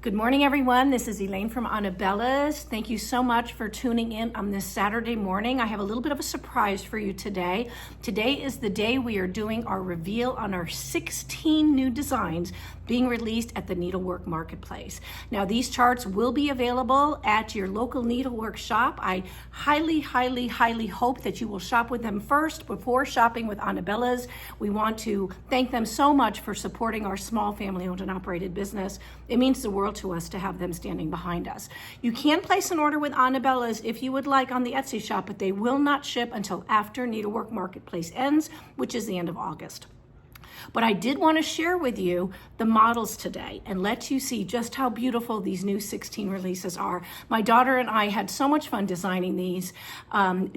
Good morning, everyone. This is Elaine from Anabella's. Thank you so much for tuning in on this Saturday morning. I have a little bit of a surprise for you today. Today is the day we are doing our reveal on our 16 new designs being released at the Needlework Marketplace. Now, these charts will be available at your local Needlework shop. I highly hope that you will shop with them first before shopping with Anabella's. We want to thank them so much for supporting our small family-owned and operated business. It means the world to us to have them standing behind us. You can place an order with Anabella's if you would like on the Etsy shop, but they will not ship until after Needlework Marketplace ends, which is the end of August. But I did want to share with you the models today and let you see just how beautiful these new 16 releases are. My daughter and I had so much fun designing these.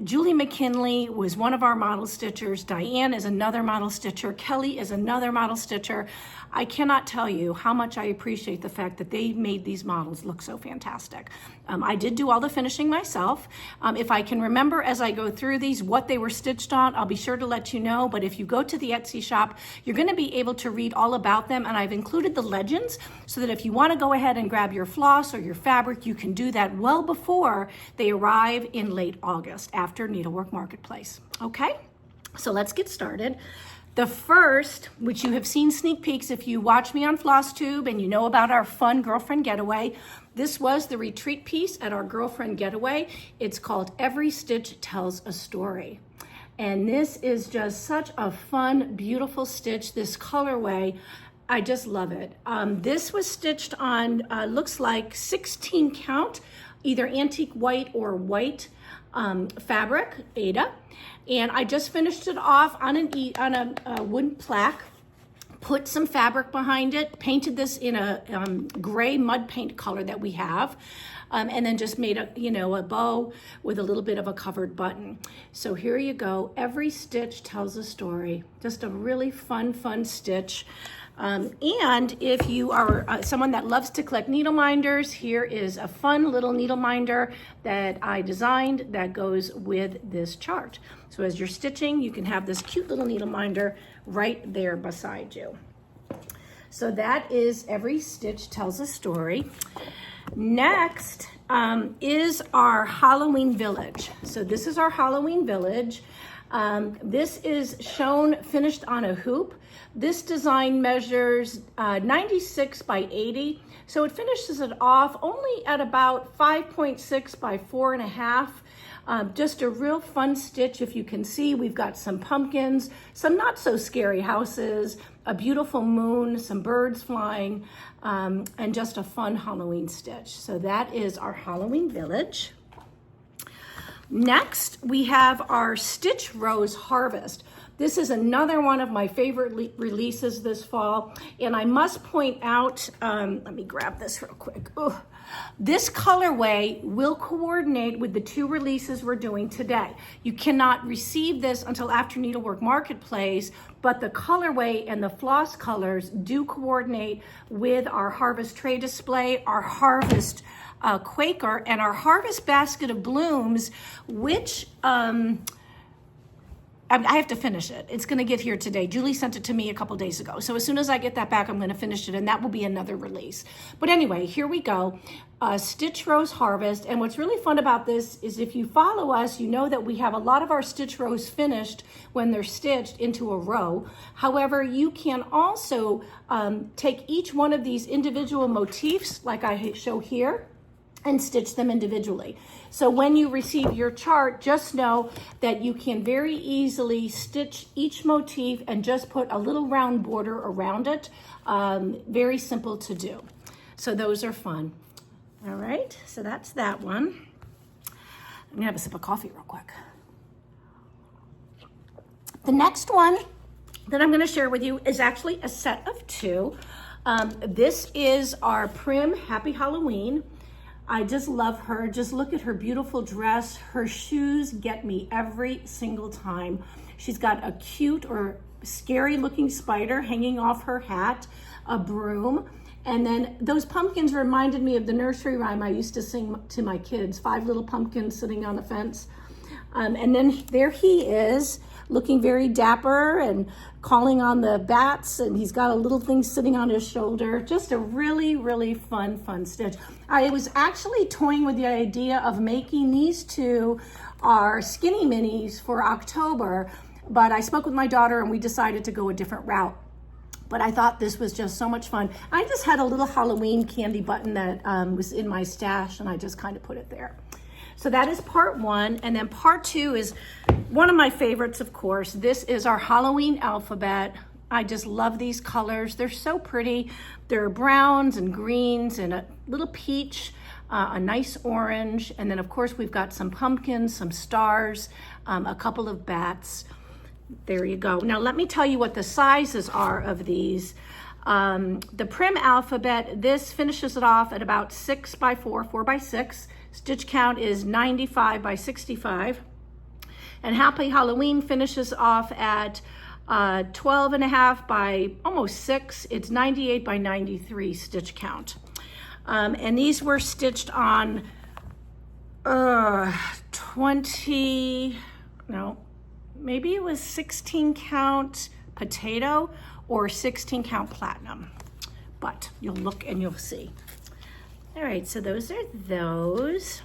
Julie McKinley was one of our model stitchers. Diane is another model stitcher. Kelly is another model stitcher. I cannot tell you how much I appreciate the fact that they made these models look so fantastic. I did do all the finishing myself. If I can remember as I go through these what they were stitched on, I'll be sure to let you know. But if you go to the Etsy shop, you're going to be able to read all about them, and I've included the legends so that if you want to go ahead and grab your floss or your fabric, you can do that well before they arrive in late August after Needlework Marketplace. Okay, so let's get started. The first, which you have seen sneak peeks if you watch me on flosstube and you know about our fun girlfriend getaway, this was the retreat piece at our girlfriend getaway. It's called Every Stitch Tells a Story. And this is just such a fun, beautiful stitch. This colorway, I just love it. This was stitched on, looks like 16 count, either antique white or white fabric, Ada. And I just finished it off on a wooden plaque, put some fabric behind it, painted this in a gray mud paint color that we have, and then just made a bow with a little bit of a covered button. So here you go. Every stitch tells a story. Just a really fun stitch. And if you are someone that loves to collect needle minders, here is a fun little needle minder that I designed that goes with this chart. So as you're stitching, you can have this cute little needle minder right there beside you. So that is Every Stitch Tells a Story. Next is our Halloween Village. So this is our Halloween Village. This is shown finished on a hoop. This design measures 96 by 80. So it finishes it off only at about 5.6 by 4.5. Just a real fun stitch. If you can see, we've got some pumpkins, some not so scary houses, a beautiful moon, some birds flying, and just a fun Halloween stitch. So that is our Halloween Village. Next, we have our Stitch Rose Harvest. This is another one of my favorite releases this fall. And I must point out, let me grab this real quick. Ugh. This colorway will coordinate with the two releases we're doing today. You cannot receive this until after Needlework Marketplace, but the colorway and the floss colors do coordinate with our Harvest Tray Display, our Harvest Quaker, and our Harvest Basket of Blooms, which I have to finish it. It's going to get here today. Julie sent it to me a couple days ago. So as soon as I get that back, I'm going to finish it, and that will be another release. But anyway, here we go. Stitch Rose Harvest. And what's really fun about this is if you follow us, you know that we have a lot of our Stitch Rows finished when they're stitched into a row. However, you can also take each one of these individual motifs, like I show here, and stitch them individually. So when you receive your chart, just know that you can very easily stitch each motif and just put a little round border around it. Very simple to do. So those are fun. All right, so that's that one. I'm gonna have a sip of coffee real quick. The next one that I'm gonna share with you is actually a set of two. This is our Prim Happy Halloween. I just love her. Just look at her beautiful dress. Her shoes get me every single time. She's got a cute or scary looking spider hanging off her hat, a broom, and then those pumpkins reminded me of the nursery rhyme I used to sing to my kids, 5 little pumpkins sitting on a fence. And then there he is, looking very dapper and calling on the bats, and he's got a little thing sitting on his shoulder. Just a really, really fun stitch. I was actually toying with the idea of making these two our skinny minis for October, but I spoke with my daughter and we decided to go a different route. But I thought this was just so much fun. I just had a little Halloween candy button that was in my stash, and I just kind of put it there. So that is part one. And then part two is one of my favorites, of course. This is our Halloween alphabet. I just love these colors. They're so pretty. They're browns and greens and a little peach, a nice orange. And then of course we've got some pumpkins, some stars, a couple of bats. There you go. Now let me tell you what the sizes are of these. The Prim alphabet, this finishes it off at about 6 by 4, 4 by 6. Stitch count is 95 by 65. And Happy Halloween finishes off at 12 and a half by almost 6. It's 98 by 93 stitch count. And these were stitched on 16 count potato or 16 count platinum, but you'll look and you'll see. All right, so those are those.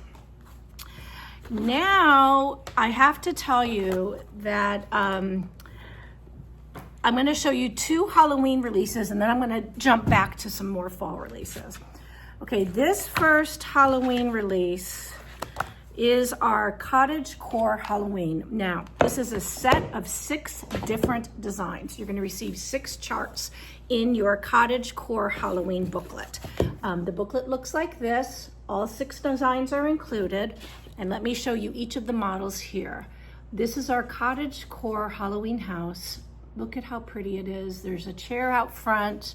Now I have to tell you that I'm going to show you 2 Halloween releases, and then I'm going to jump back to some more fall releases. Okay, this first Halloween release is our Cottagecore Halloween. Now, this is a set of 6 different designs. You're going to receive 6 charts in your Cottagecore Halloween booklet. The booklet looks like this. All 6 designs are included. And let me show you each of the models here. This is our Cottagecore Halloween house. Look at how pretty it is. There's a chair out front.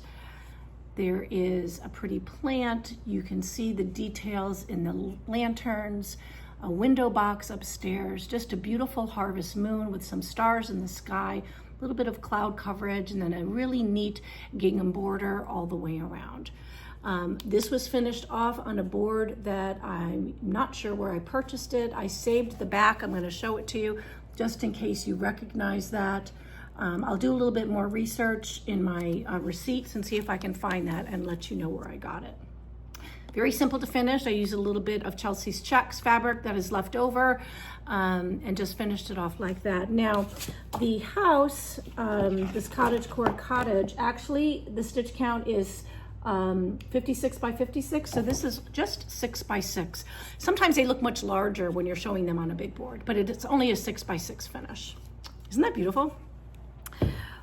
There is a pretty plant. You can see the details in the lanterns. A window box upstairs, just a beautiful harvest moon with some stars in the sky, a little bit of cloud coverage, and then a really neat gingham border all the way around. This was finished off on a board that I'm not sure where I purchased it. I saved the back. I'm going to show it to you just in case you recognize that. I'll do a little bit more research in my receipts and see if I can find that and let you know where I got it. Very simple to finish. I used a little bit of Chelsea's Checks fabric that is left over and just finished it off like that. Now, the house, this Cottagecore cottage, actually the stitch count is 56 by 56, so this is just 6 by 6. Sometimes they look much larger when you're showing them on a big board, but it's only a 6 by 6 finish. Isn't that beautiful?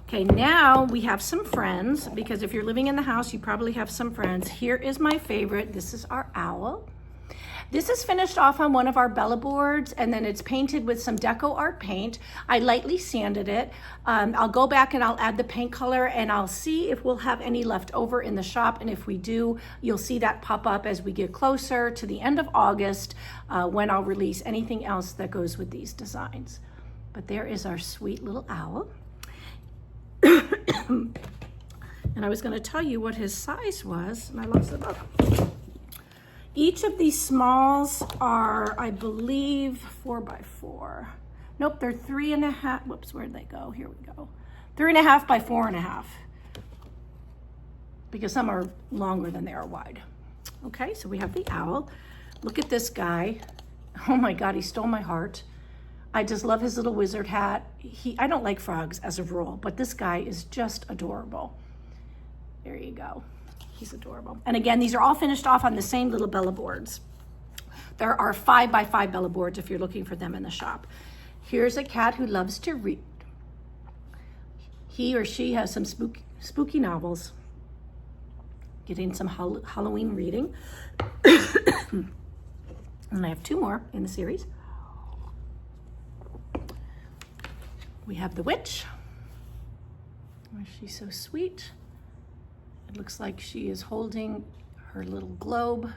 Okay, now we have some friends, because if you're living in the house, you probably have some friends. Here is my favorite. This is our owl. This is finished off on one of our Bella boards, and then it's painted with some Deco Art paint. I lightly sanded it. I'll go back and I'll add the paint color, and I'll see if we'll have any left over in the shop. And if we do, you'll see that pop up as we get closer to the end of August when I'll release anything else that goes with these designs. But there is our sweet little owl. And I was going to tell you what his size was, and I lost the book. Each of these smalls are, I believe, 4 by 4. Nope, they're 3.5. Whoops, where'd they go? Here we go. 3.5 by 4.5. Because some are longer than they are wide. Okay, so we have the owl. Look at this guy. Oh my God, he stole my heart. I just love his little wizard hat. I don't like frogs as a rule, but this guy is just adorable. There you go. He's adorable. And again, these are all finished off on the same little Bella boards. There are 5 by 5 Bella boards if you're looking for them in the shop. Here's a cat who loves to read. He or she has some spooky novels. Getting some Halloween reading. And I have 2 more in the series. We have the witch. Oh, she's so sweet. It looks like she is holding her little globe.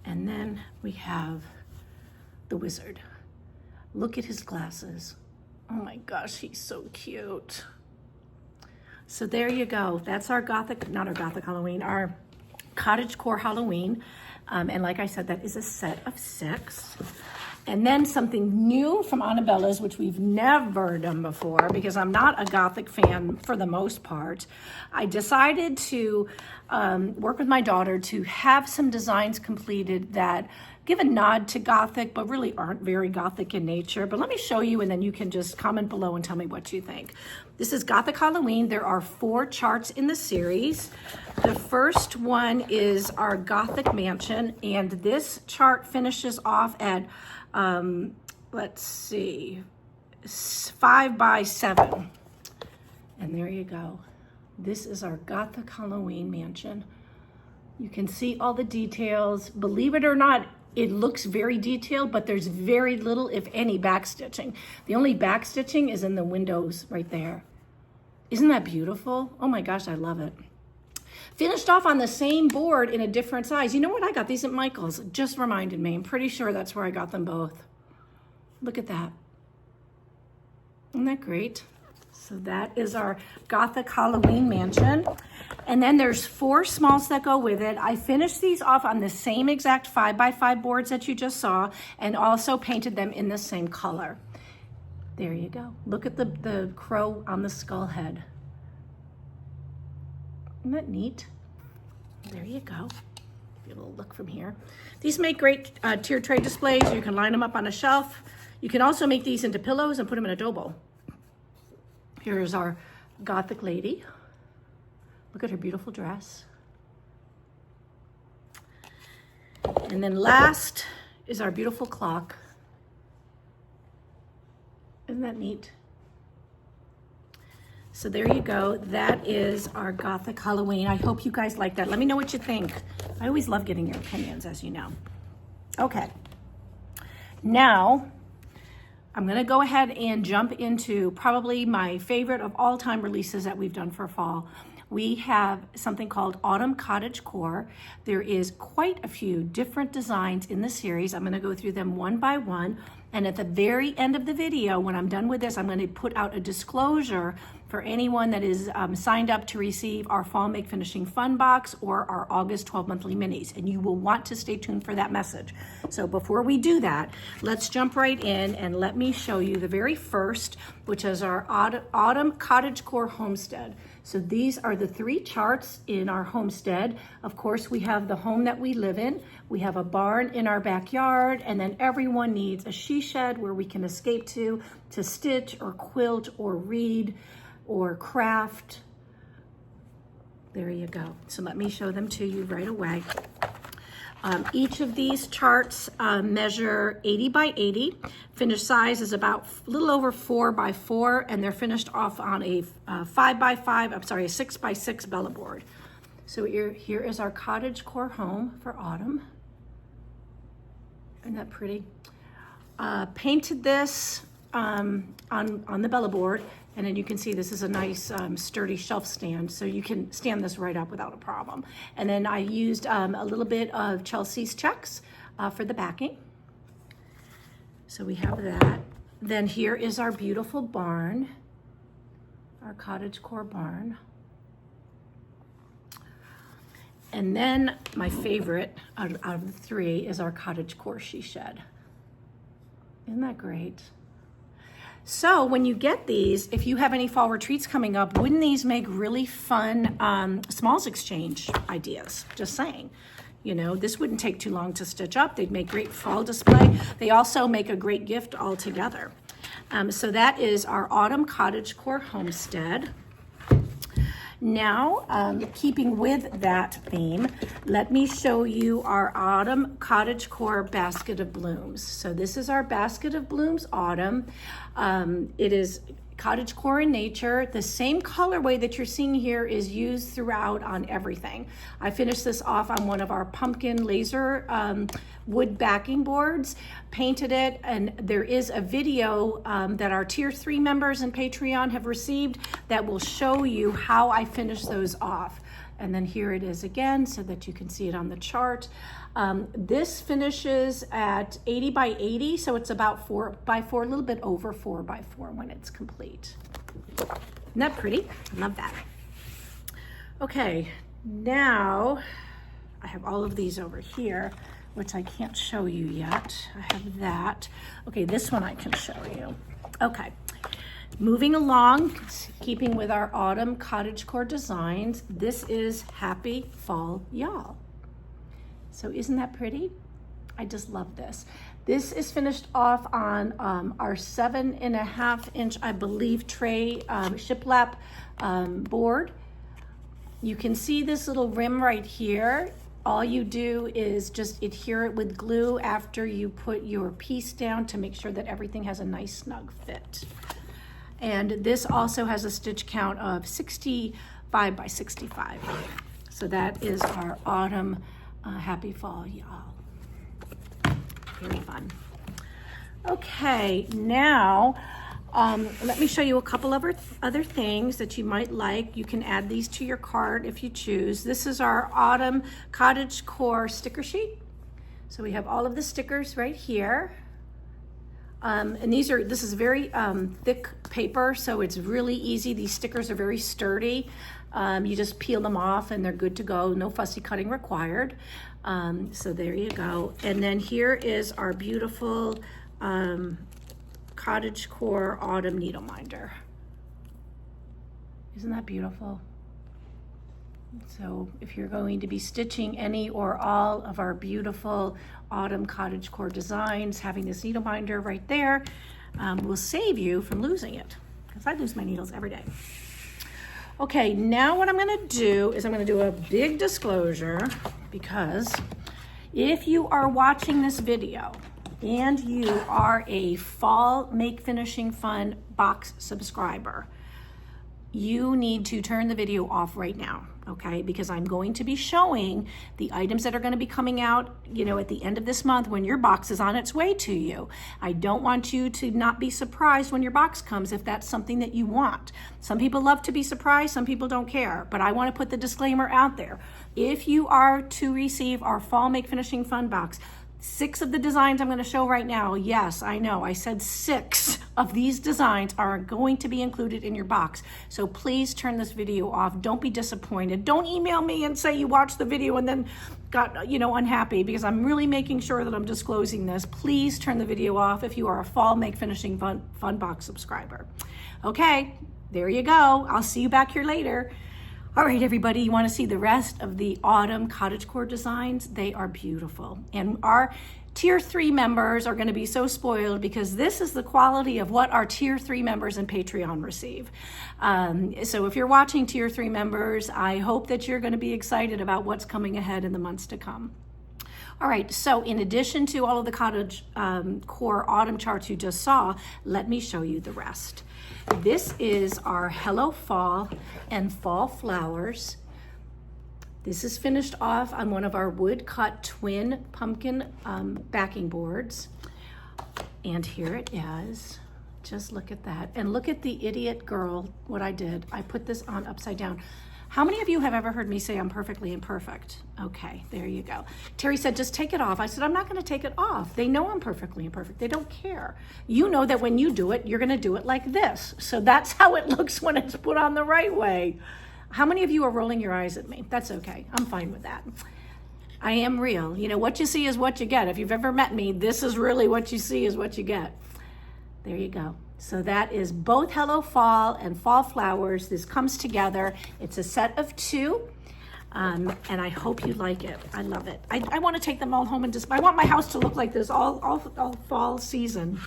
And then we have the wizard. Look at his glasses. Oh my gosh, he's so cute. So there you go. That's our Gothic, not our Gothic Halloween, our Cottagecore Halloween. And like I said, that is a set of 6. And then something new from Anabella's, which we've never done before, because I'm not a Gothic fan for the most part. I decided to work with my daughter to have some designs completed that give a nod to Gothic, but really aren't very Gothic in nature. But let me show you, and then you can just comment below and tell me what you think. This is Gothic Halloween. There are 4 charts in the series. The first one is our Gothic mansion, and this chart finishes off at let's see, 5 by 7. And there you go. This is our Gothic Halloween mansion. You can see all the details. Believe it or not, it looks very detailed, but there's very little, if any, backstitching. The only backstitching is in the windows right there. Isn't that beautiful? Oh my gosh, I love it. Finished off on the same board in a different size. You know what? I got these at Michael's. It just reminded me. I'm pretty sure that's where I got them both. Look at that. Isn't that great? So that is our Gothic Halloween mansion. And then there's 4 smalls that go with it. I finished these off on the same exact 5 by 5 boards that you just saw, and also painted them in the same color. There you go. Look at the crow on the skull head. Isn't that neat? There you go. Give you a little look from here. These make great tiered tray displays. You can line them up on a shelf. You can also make these into pillows and put them in a dough bowl. Here's our Gothic lady. Look at her beautiful dress. And then last is our beautiful clock. Isn't that neat? So there you go. That is our Gothic Halloween. I hope you guys like that. Let me know what you think. I always love getting your opinions, as you know. Okay. Now, I'm going to go ahead and jump into probably my favorite of all time releases that we've done for fall. We have something called Autumn Cottagecore. There is quite a few different designs in the series. I'm going to go through them one by one. And at the very end of the video, when I'm done with this, I'm going to put out a disclosure for anyone that is signed up to receive our Fall Make Finishing Fun Box or our August 12 monthly minis. And you will want to stay tuned for that message. So before we do that, let's jump right in and let me show you the very first, which is our Autumn Cottagecore Homestead. So these are the 3 charts in our homestead. Of course, we have the home that we live in. We have a barn in our backyard, and then everyone needs a she shed where we can escape to stitch or quilt or read or craft. There you go. So let me show them to you right away. Each of these charts measure 80 by 80. Finished size is about a little over 4 by 4, and they're finished off on a 5 by 5, I'm sorry, a 6 by 6 Bella board. So here is our Cottagecore home for autumn. Isn't that pretty? Painted this on the Bella board, and then you can see this is a nice sturdy shelf stand, so you can stand this right up without a problem. And then I used a little bit of Chelsea's checks for the backing. So we have that. Then here is our beautiful barn, our Cottagecore barn. And then my favorite out of the 3 is our Cottagecore she shed. Isn't that great? So when you get these, if you have any fall retreats coming up, wouldn't these make really fun smalls exchange ideas? Just saying. You know, this wouldn't take too long to stitch up. They'd make great fall display. They also make a great gift altogether. So that is our Autumn Cottagecore Homestead. Now, keeping with that theme, let me show you our Autumn Cottagecore Basket of Blooms. So this is our Basket of Blooms Autumn. It is Cottagecore in nature. The same colorway that you're seeing here is used throughout on everything. I finished this off on one of our pumpkin laser wood backing boards, painted it, and there is a video that our Tier 3 members and Patreon have received that will show you how I finished those off. And then here it is again so that you can see it on the chart. This finishes at 80 by 80, so it's about 4 by 4, a little bit over 4 by 4 when it's complete. Isn't that pretty? I love that. Okay, now I have all of these over here, which I can't show you yet. I have that. Okay, this one I can show you. Okay, moving along, keeping with our autumn cottagecore designs, this is Happy Fall Y'all. So isn't that pretty? I just love this. This is finished off on our 7.5 inch, I believe, tray shiplap board. You can see this little rim right here. All you do is just adhere it with glue after you put your piece down to make sure that everything has a nice snug fit. And this also has a stitch count of 65 by 65. So that is our autumn Happy Fall Y'all. Very fun. Okay, now let me show you a couple of other things that you might like. You can add these to your cart if you choose. This is our autumn Cottagecore sticker sheet. So we have all of the stickers right here. And this is very thick paper, so it's really easy. These stickers are very sturdy. You just peel them off and they're good to go. No fussy cutting required. So there you go. And then here is our beautiful Cottagecore Autumn Needle Minder. Isn't that beautiful? So if you're going to be stitching any or all of our beautiful autumn Cottagecore designs, having this needle minder right there will save you from losing it, because I lose my needles every day. Okay, now what I'm going to do is I'm going to do a big disclosure, because if you are watching this video and you are a Fall Make Finishing Fun box subscriber, you need to turn the video off right now, okay? Because I'm going to be showing the items that are going to be coming out, you know, at the end of this month when your box is on its way to you. I don't want you to not be surprised when your box comes if that's something that you want. Some people love to be surprised, some people don't care, but I want to put the disclaimer out there. If you are to receive our Fall Make Finishing Fun box, 6 of the designs I'm going to show right now, yes, I know, I said 6 of these designs are going to be included in your box. So please turn this video off. Don't be disappointed. Don't email me and say you watched the video and then got, you know, unhappy, because I'm really making sure that I'm disclosing this. Please turn the video off if you are a Fall Make Finishing Fun box subscriber. Okay, there you go. I'll see you back here later. All right, everybody, you want to see the rest of the autumn Cottagecore designs? They are beautiful. And our Tier 3 members are going to be so spoiled, because this is the quality of what our Tier 3 members and Patreon receive. So if you're watching Tier 3 members, I hope that you're going to be excited about what's coming ahead in the months to come. All right, so in addition to all of the Cottagecore autumn charts you just saw, let me show you the rest. This is our Hello Fall and Fall Flowers. This is finished off on one of our wood cut twin pumpkin backing boards. And here it is. Just look at that. And look at the idiot girl, what I did. I put this on upside down. How many of you have ever heard me say I'm perfectly imperfect? Okay, there you go. Terry said, just take it off. I said, I'm not gonna take it off. They know I'm perfectly imperfect. They don't care. You know that when you do it, you're gonna do it like this. So that's how it looks when it's put on the right way. How many of you are rolling your eyes at me? That's okay, I'm fine with that. I am real. You know, what you see is what you get. If you've ever met me, this is really what you see is what you get. There you go. So that is both Hello Fall and Fall Flowers. This comes together. It's a set of 2, and I hope you like it. I love it. I want to take them all home and I want my house to look like this all fall season.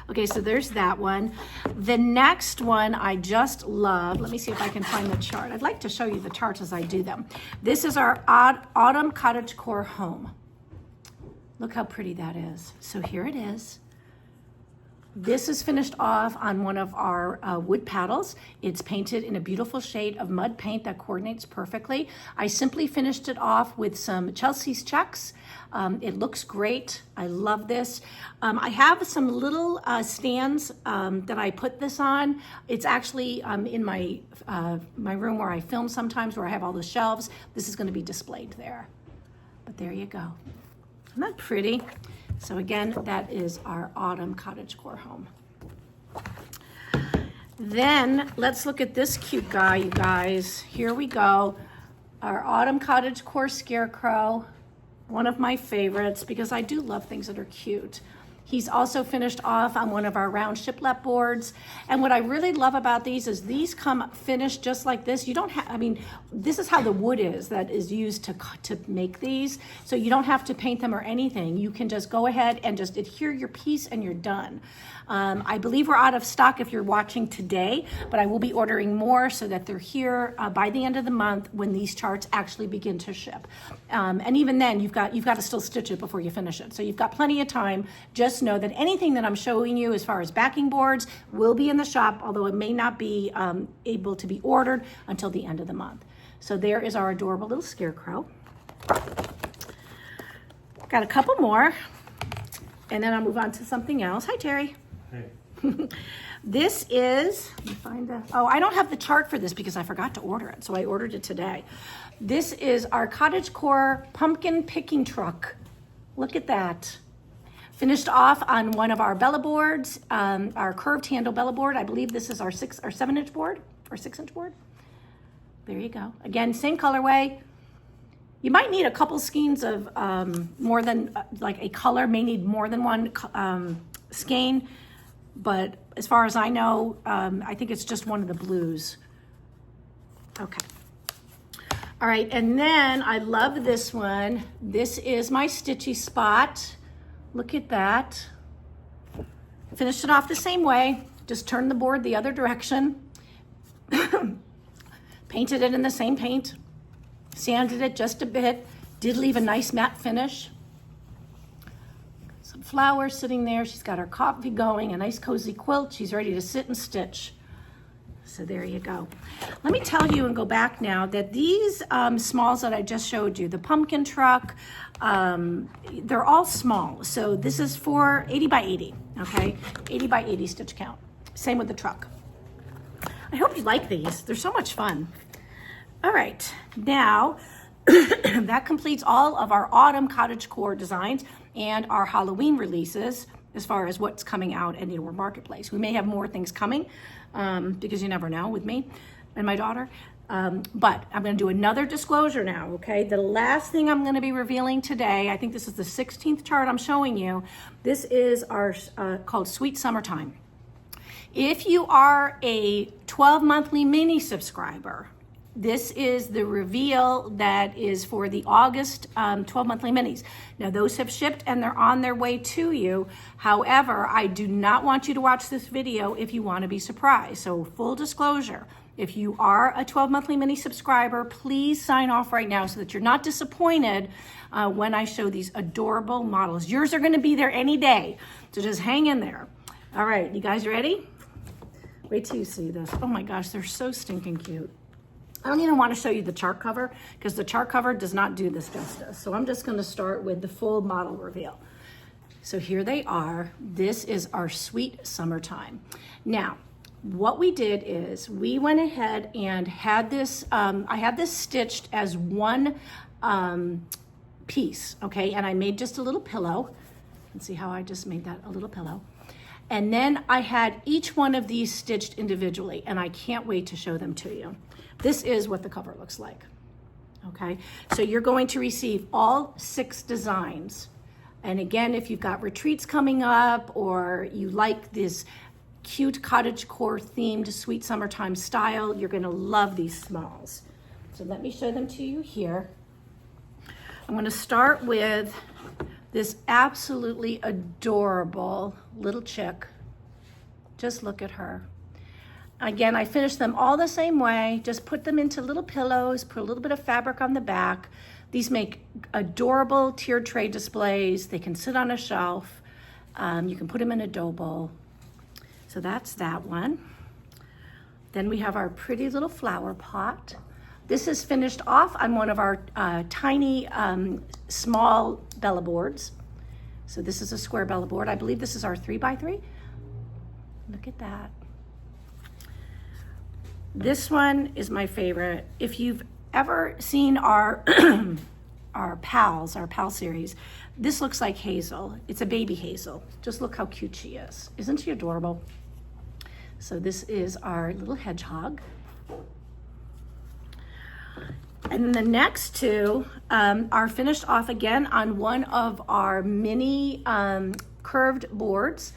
Okay, so there's that one. The next one I just love. Let me see if I can find the chart. I'd like to show you the charts as I do them. This is our Autumn Cottagecore Home. Look how pretty that is. So here it is. This is finished off on one of our wood paddles. It's painted in a beautiful shade of mud paint that coordinates perfectly. I simply finished it off with some Chelsea's checks. It looks great. I love this. I have some little stands that I put this on. It's actually in my room where I film sometimes, where I have all the shelves. This is going to be displayed there. But there you go. Isn't that pretty? So again, that is our Autumn Cottagecore Home. Then let's look at this cute guy, you guys. Here we go. our autumn Cottagecore scarecrow, one of my favorites because I do love things that are cute. He's also finished off on one of our round shiplap boards. And what I really love about these is these come finished just like this. You don't have, I mean, this is how the wood is that is used to make these. So you don't have to paint them or anything. You can just go ahead and just adhere your piece and you're done. I believe we're out of stock if you're watching today, but I will be ordering more so that they're here by the end of the month when these charts actually begin to ship. And even then, you've got to still stitch it before you finish it. So you've got plenty of time. Just know that anything that I'm showing you as far as backing boards will be in the shop, although it may not be able to be ordered until the end of the month. So there is our adorable little scarecrow. Got a couple more, and then I'll move on to something else. Hi, Terry. Hey. This is, let me find the, oh, I don't have the chart for this because I forgot to order it, so I ordered it today. This is our Cottagecore pumpkin picking truck. Look at that. Finished off on one of our Bella boards, our curved handle Bella board. I believe this is our 7-inch board or 6-inch board. There you go. Again, same colorway. You might need a couple skeins of more than, like a color may need more than one skein. But as far as I know, I think it's just one of the blues. Okay. All right, and then I love this one. This is my stitchy spot. Look at that. Finished it off the same way. Just turned the board the other direction. Painted it in the same paint. Sanded it just a bit. Did leave a nice matte finish. Some flowers sitting there. She's got her coffee going, a nice cozy quilt. She's ready to sit and stitch. So there you go. Let me tell you and go back now that these smalls that I just showed you, the pumpkin truck, they're all small. So this is for 80 by 80, okay? 80 by 80 stitch count. Same with the truck. I hope you like these. They're so much fun. All right, now that completes all of our autumn Cottagecore designs and our Halloween releases as far as what's coming out at Needlework Marketplace. We may have more things coming because you never know with me and my daughter. But I'm going to do another disclosure now, okay? The last thing I'm going to be revealing today, I think this is the 16th chart I'm showing you. This is our called Sweet Summertime. If you are a 12 monthly mini subscriber, this is the reveal that is for the August 12 monthly minis. Now those have shipped and they're on their way to you. However, I do not want you to watch this video if you want to be surprised. So full disclosure, if you are a 12 monthly mini subscriber, please sign off right now so that you're not disappointed when I show these adorable models. Yours are going to be there any day, so just hang in there. All right, you guys ready? Wait till you see this. Oh my gosh, they're so stinking cute. I don't even want to show you the chart cover because the chart cover does not do this justice. So I'm just going to start with the full model reveal. So here they are. This is our Sweet Summertime. Now, what we did is we went ahead and had this, I had this stitched as one piece, okay? And I made just a little pillow. You can see how I just made that a little pillow. And then I had each one of these stitched individually, and I can't wait to show them to you. This is what the cover looks like, okay? So you're going to receive all 6 designs. And again, if you've got retreats coming up or you like this cute cottagecore themed Sweet Summertime style, you're gonna love these smalls. So let me show them to you here. I'm gonna start with this absolutely adorable little chick. Just look at her. Again, I finished them all the same way. Just put them into little pillows, put a little bit of fabric on the back. These make adorable tiered tray displays. They can sit on a shelf. You can put them in a dough bowl. So that's that one. Then we have our pretty little flower pot. This is finished off on one of our tiny, small Bella boards. So this is a square Bella board. I believe this is our 3x3. Look at that. This one is my favorite. If you've ever seen our our pal series, this looks like Hazel. It's a baby Hazel. Just look how cute she is. Isn't she adorable? So this is our little hedgehog. And then the next two are finished off again on one of our mini curved boards.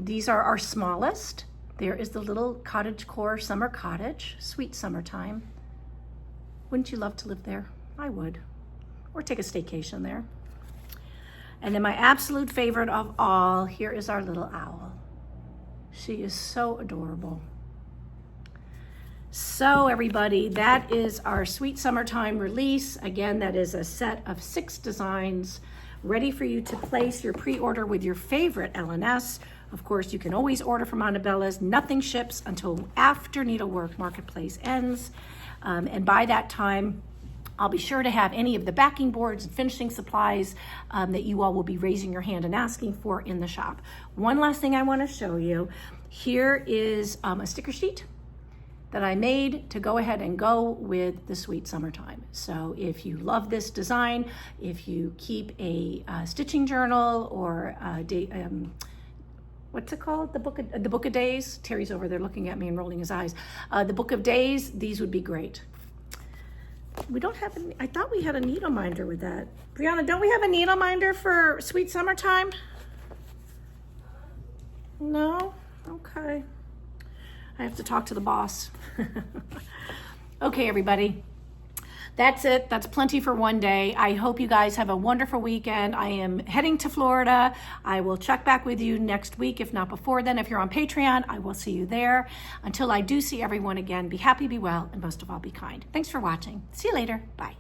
These are our smallest. There is the little Cottagecore summer cottage, sweet summertime. Wouldn't you love to live there? I would, or take a staycation there. And then my absolute favorite of all, here is our little owl. She is so adorable. So everybody, that is our sweet summertime release. Again, that is a set of 6 designs ready for you to place your pre-order with your favorite LNS. Of course, you can always order from Anabella's. Nothing ships until after Needlework Marketplace ends. And by that time, I'll be sure to have any of the backing boards and finishing supplies that you all will be raising your hand and asking for in the shop. One last thing I want to show you. Here is a sticker sheet that I made to go ahead and go with the sweet summertime. So if you love this design, if you keep a stitching journal or what's it called? The book of days. Terry's over there looking at me and rolling his eyes. The book of days, these would be great. We don't have I thought we had a needle minder with that. Brianna, don't we have a needle minder for sweet summertime? No? Okay. I have to talk to the boss. Okay, everybody. That's it. That's plenty for one day. I hope you guys have a wonderful weekend. I am heading to Florida. I will check back with you next week, if not before then. If you're on Patreon, I will see you there. Until I do see everyone again, be happy, be well, and most of all, be kind. Thanks for watching. See you later. Bye.